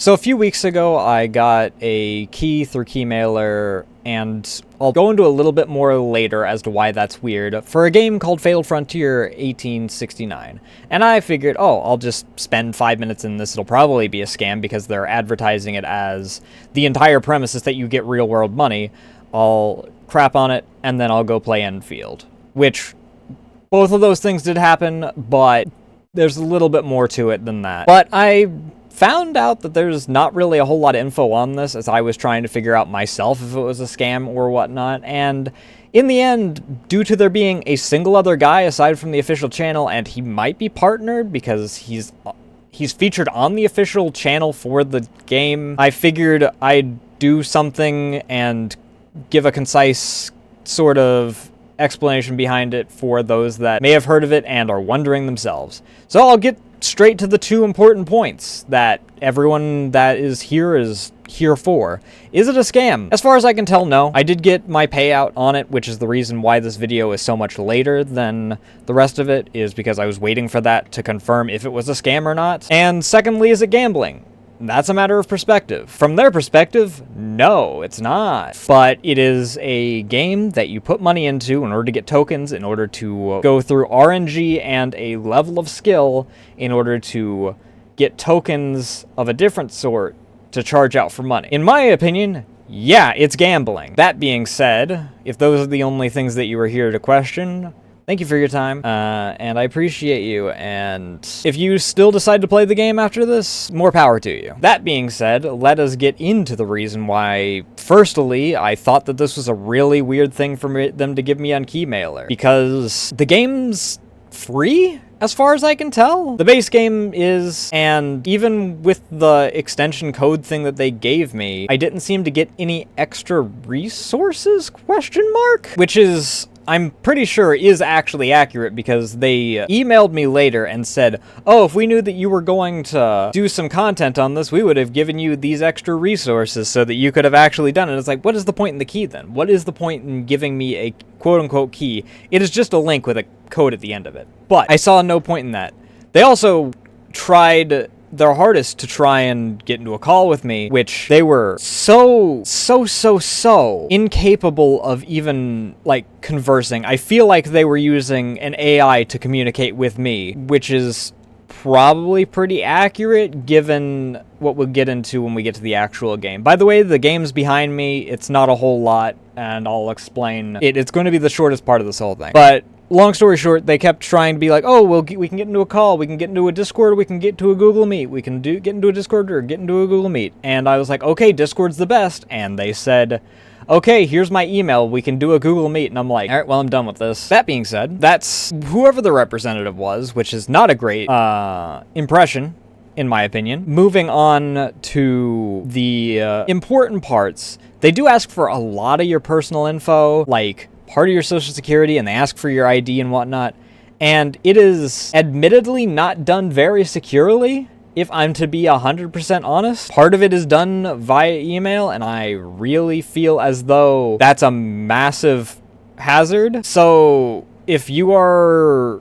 So a few weeks ago, I got a key through Keymailer, and I'll go into a little bit more later as to why that's weird, for a game called Fabled Frontier 1869. And I figured, oh, I'll just spend 5 minutes in this, it'll probably be a scam because they're advertising it as the entire premise is that you get real-world money. I'll crap on it, and then I'll go play Enfield. Which, both of those things did happen, but there's a little bit more to it than that. But I found out that there's not really a whole lot of info on this as I was trying to figure out myself if it was a scam or whatnot, and in the end, due to there being a single other guy aside from the official channel, and he might be partnered because he's featured on the official channel for the game, I figured I'd do something and give a concise sort of explanation behind it for those that may have heard of it and are wondering themselves. So I'll get straight to the two important points that everyone that is here for. Is it a scam? As far as I can tell, no. I did get my payout on it, which is the reason why this video is so much later than the rest of it, is because I was waiting for that to confirm if it was a scam or not. And secondly, is it gambling? That's a matter of perspective. From their perspective, no, it's not. But it is a game that you put money into in order to get tokens, in order to go through RNG and a level of skill in order to get tokens of a different sort to charge out for money. In my opinion, yeah, it's gambling. That being said, if those are the only things that you were here to question, thank you for your time, and I appreciate you, and if you still decide to play the game after this, more power to you. That being said, let us get into the reason why, firstly, I thought that this was a really weird thing for them to give me on Keymailer, because the game's free, as far as I can tell. The base game is, and even with the extension code thing that they gave me, I didn't seem to get any extra resources, question mark? Which is, I'm pretty sure is actually accurate, because they emailed me later and said, oh, if we knew that you were going to do some content on this, we would have given you these extra resources so that you could have actually done it. It's like, what is the point in the key then? What is the point in giving me a quote-unquote key? It is just a link with a code at the end of it. But I saw no point in that. They also tried their hardest to try and get into a call with me, which they were so incapable of even, like, conversing. I feel like they were using an AI to communicate with me, which is probably pretty accurate given what we'll get into when we get to the actual game. By the way, the game's behind me. It's not a whole lot, and I'll explain it. It's going to be the shortest part of this whole thing. But long story short, they kept trying to be like, oh, we can get into a call, we can get into a Discord, we can get to a Google Meet, we can get into a Discord or get into a Google Meet. And I was like, okay, Discord's the best. And they said, okay, here's my email, we can do a Google Meet. And I'm like, all right, well, I'm done with this. That being said, that's whoever the representative was, which is not a great impression, in my opinion. Moving on to the important parts, they do ask for a lot of your personal info, like part of your social security, and they ask for your ID and whatnot, and it is admittedly not done very securely, if I'm to be 100% honest. Part of it is done via email, and I really feel as though that's a massive hazard. So if you are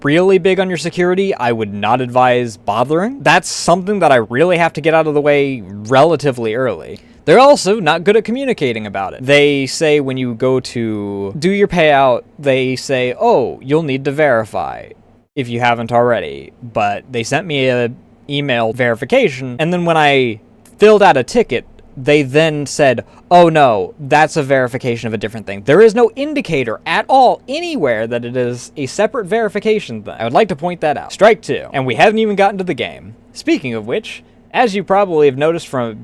really big on your security, I would not advise bothering. That's something that I really have to get out of the way relatively early. They're also not good at communicating about it. They say when you go to do your payout, they say, oh, you'll need to verify if you haven't already. But they sent me an email verification, and then when I filled out a ticket, they then said, oh no, that's a verification of a different thing. There is no indicator at all anywhere that it is a separate verification thing. I would like to point that out. Strike two. And we haven't even gotten to the game. Speaking of which, as you probably have noticed from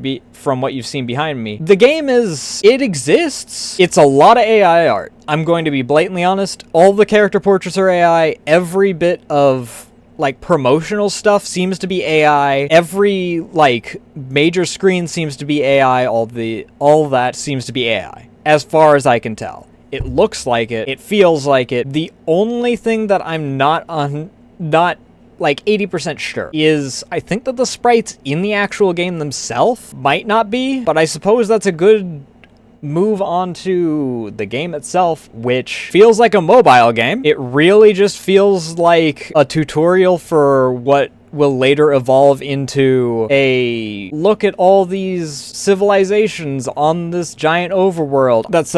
what you've seen behind me, the game it exists. It's a lot of AI art. I'm going to be blatantly honest. All the character portraits are AI. Every bit of, like, promotional stuff seems to be AI. Every, like, major screen seems to be AI. All that seems to be AI, as far as I can tell. It looks like it. It feels like it. The only thing that I'm not like 80% sure is I think that the sprites in the actual game themselves might not be, but I suppose that's a good move on to the game itself, which feels like a mobile game. It really just feels like a tutorial for what will later evolve into a look at all these civilizations on this giant overworld. That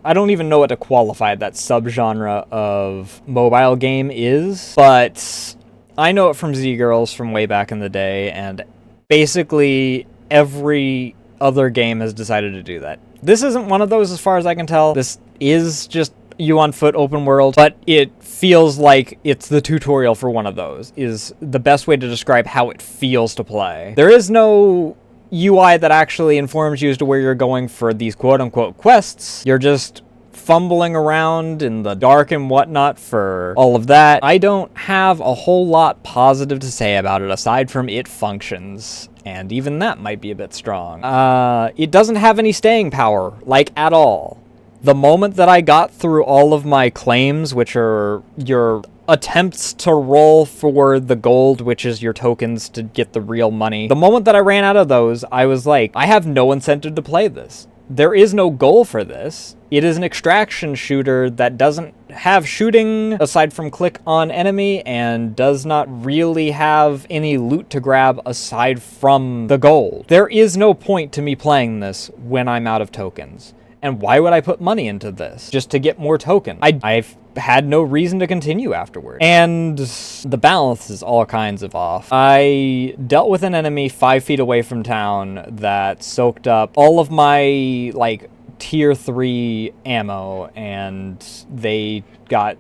I don't even know what to qualify that subgenre of mobile game is, but I know it from Z-Girls from way back in the day, and basically every other game has decided to do that. This isn't one of those as far as I can tell. This is just you on foot open world, but it feels like it's the tutorial for one of those, is the best way to describe how it feels to play. There is no UI that actually informs you as to where you're going for these quote-unquote quests. You're just fumbling around in the dark and whatnot for all of that. I don't have a whole lot positive to say about it aside from it functions, and even that might be a bit strong. It doesn't have any staying power, like, at all. The moment that I got through all of my claims, which are your attempts to roll for the gold, which is your tokens to get the real money, the moment that I ran out of those, I was like, I have no incentive to play this. There is no goal for this. It is an extraction shooter that doesn't have shooting aside from click on enemy and does not really have any loot to grab aside from the gold. There is no point to me playing this when I'm out of tokens. And why would I put money into this? Just to get more tokens. I've had no reason to continue afterward. And the balance is all kinds of off. I dealt with an enemy 5 feet away from town that soaked up all of my, like, tier 3 ammo, and they got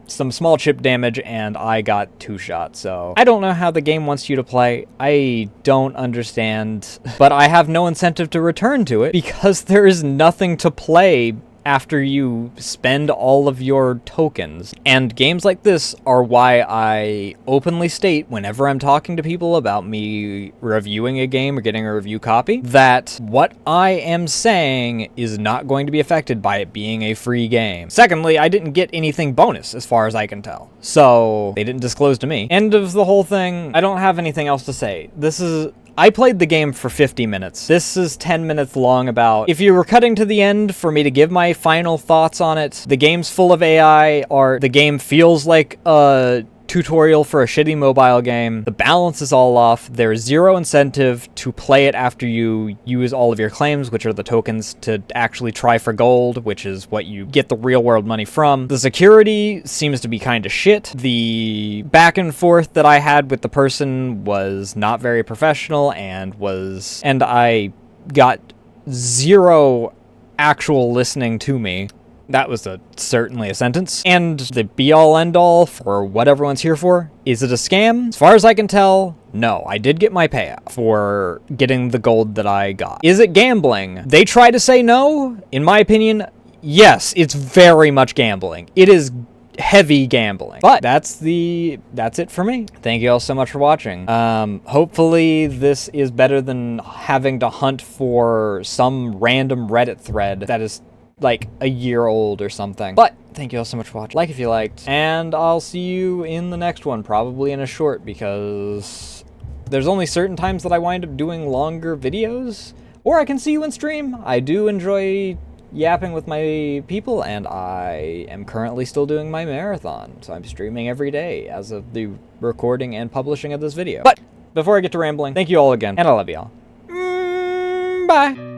some small chip damage, and I got 2 shots, so I don't know how the game wants you to play. I don't understand, but I have no incentive to return to it because there is nothing to play after you spend all of your tokens. And games like this are why I openly state whenever I'm talking to people about me reviewing a game or getting a review copy, that what I am saying is not going to be affected by it being a free game. Secondly, I didn't get anything bonus as far as I can tell, so they didn't disclose to me. End of the whole thing. I don't have anything else to say. I played the game for 50 minutes. This is 10 minutes long about, if you were cutting to the end for me to give my final thoughts on it, the game's full of AI art, the game feels like a tutorial for a shitty mobile game, the balance is all off, there's zero incentive to play it after you use all of your claims, which are the tokens to actually try for gold, which is what you get the real world money from. The security seems to be kind of shit. The back and forth that I had with the person was not very professional, and I got zero actual listening to me. That was certainly a sentence. And the be-all, end-all for what everyone's here for, is it a scam? As far as I can tell, no. I did get my payout for getting the gold that I got. Is it gambling? They try to say no. In my opinion, yes, it's very much gambling. It is heavy gambling. But that's it for me. Thank you all so much for watching. Hopefully this is better than having to hunt for some random Reddit thread that is like a year old or something. But thank you all so much for watching. Like if you liked, and I'll see you in the next one, probably in a short, because there's only certain times that I wind up doing longer videos, or I can see you in stream. I do enjoy yapping with my people, and I am currently still doing my marathon, so I'm streaming every day as of the recording and publishing of this video. But before I get to rambling, thank you all again, and I love y'all. Bye!